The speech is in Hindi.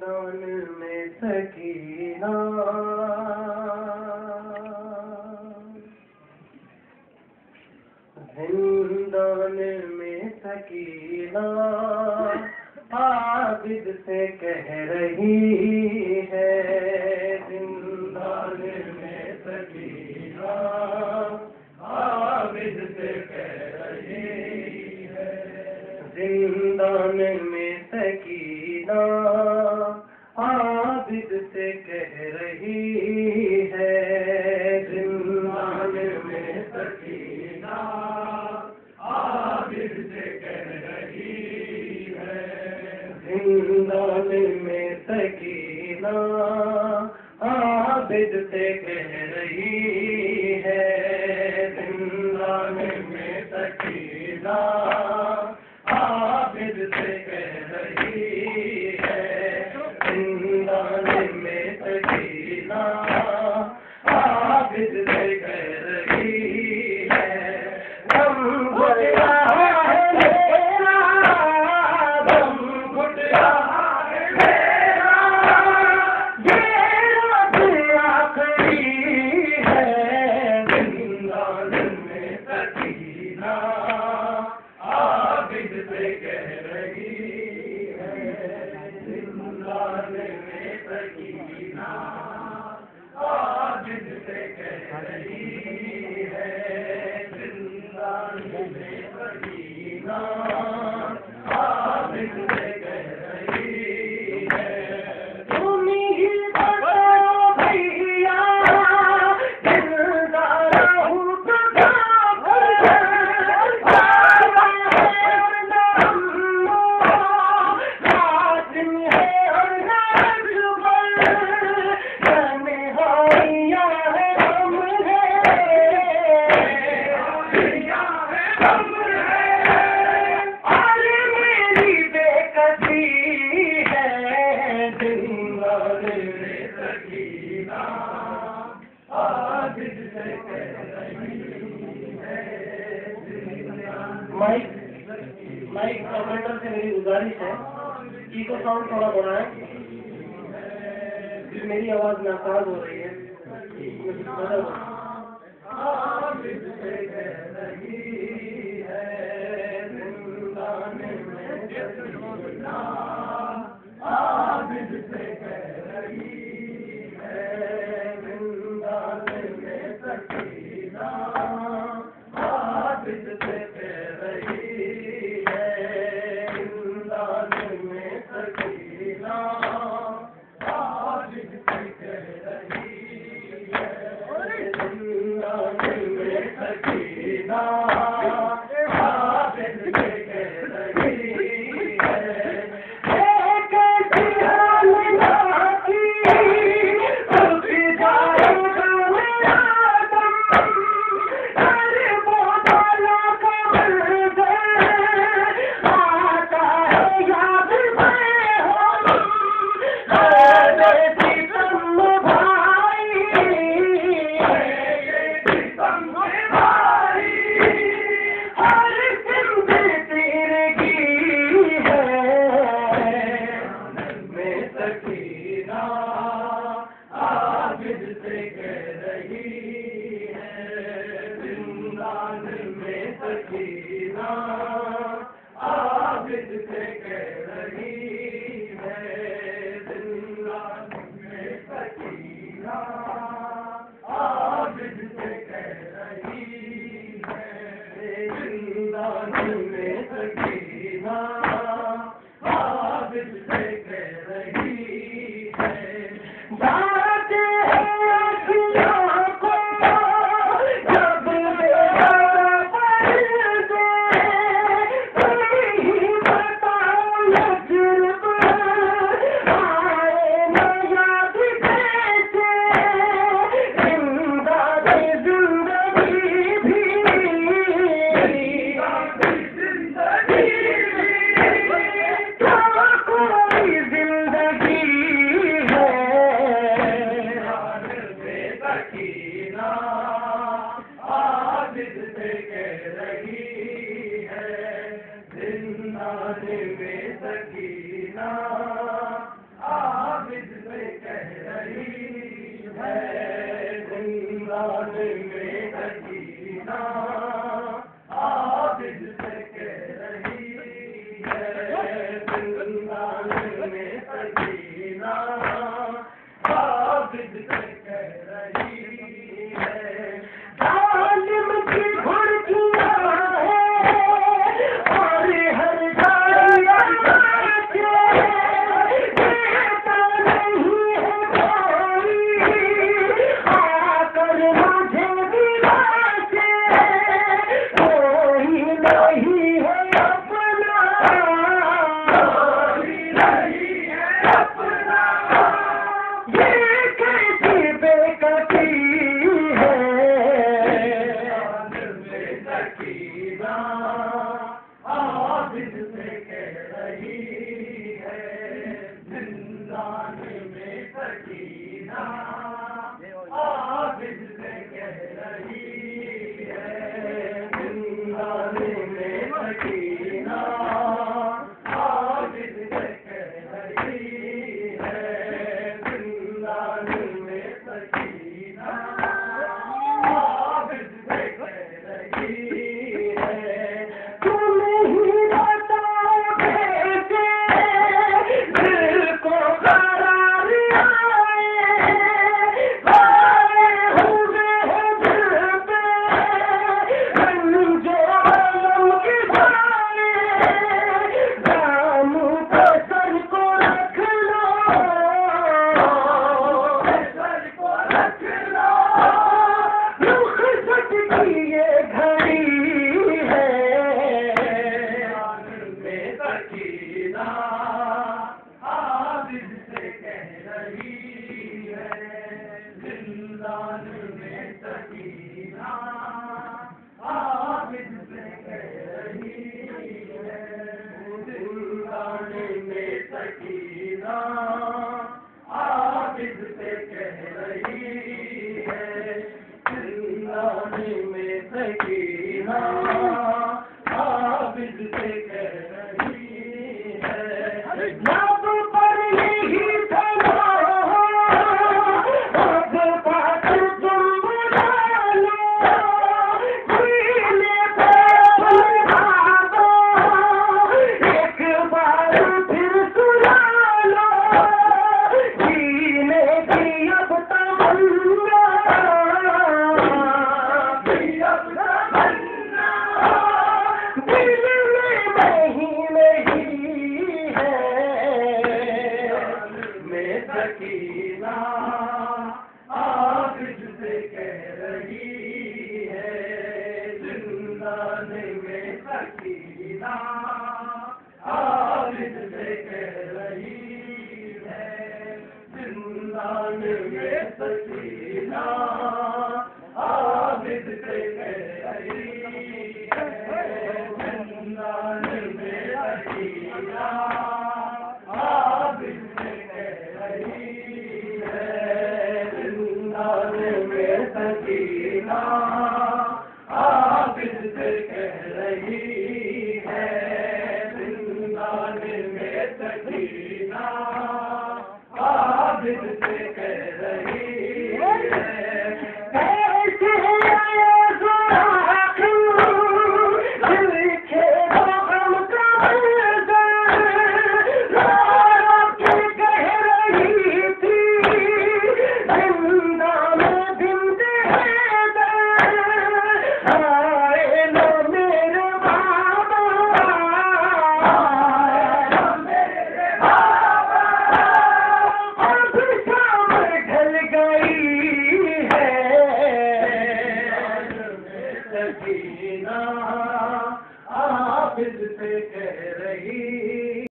जिंदान में सकीना, जिंदान में सकीना आबिद से कह रही है, जिंदान में सकीना आबिद से कह रही है, जिंदान में सकीना आबिद से कह रही है, जिंदान में सकीना आबिद से कह रही है, जिंदान में सकीना आबिद से कह रही है, जिंदान में सकीना आबिद से कह रही है, जिंदान में सकीना आबिद से कह रही है। दम घुट रहा है मेरा, दम घुट रहा है मेरा, ये रात आखिरी है, जिंदान में सकीना आबिद से कह रही है, जिंदान में सकीना आबिद से कह रही है, जिंदान में सकीना आबिद से कह रही है। तुम ही बताओ भैया, जिंदा रहूं तो माइक ऑपरेटर से मेरी गुजारिश है, इको साउंड थोड़ा बढ़ाएं, मेरी आवाज नासाज हो रही है। आबिद से कह रही है, जिंदान में सकीना आबिद से कह रही है, जिंदान में सकीना आबिद से कह रही है, जिंदान में सकीना आबिद से कह रही है, जिंदान में सकीना आबिद से कह रही है। एक ख्याल बाकी उठ जाएगा मेरा दम, अरे वो बाला का मंजर आता है याद में हम, अरे सितम भाई, सितम भाई, हर सिंध तिरगी है, में सकीना आबिद से कह रही है, जिंदान में सकीना आबिद से कह रही है, जिंदान में सकीना आबिद से कह रही है, जिंदान में सकीना आबिद से कह रही है। जाते हैं अखियों को जब मेरा पर्दे, तुम ही बताओ नजर आए न याद कैसे, जिंदा की जिंदगी भी, क्या कोई जिंदगी है, सकीना आबिद से कह रही है, जिंदान में सकीना सकीना आबिद से कह रही है, जिंदगानी में सकीना आबिद से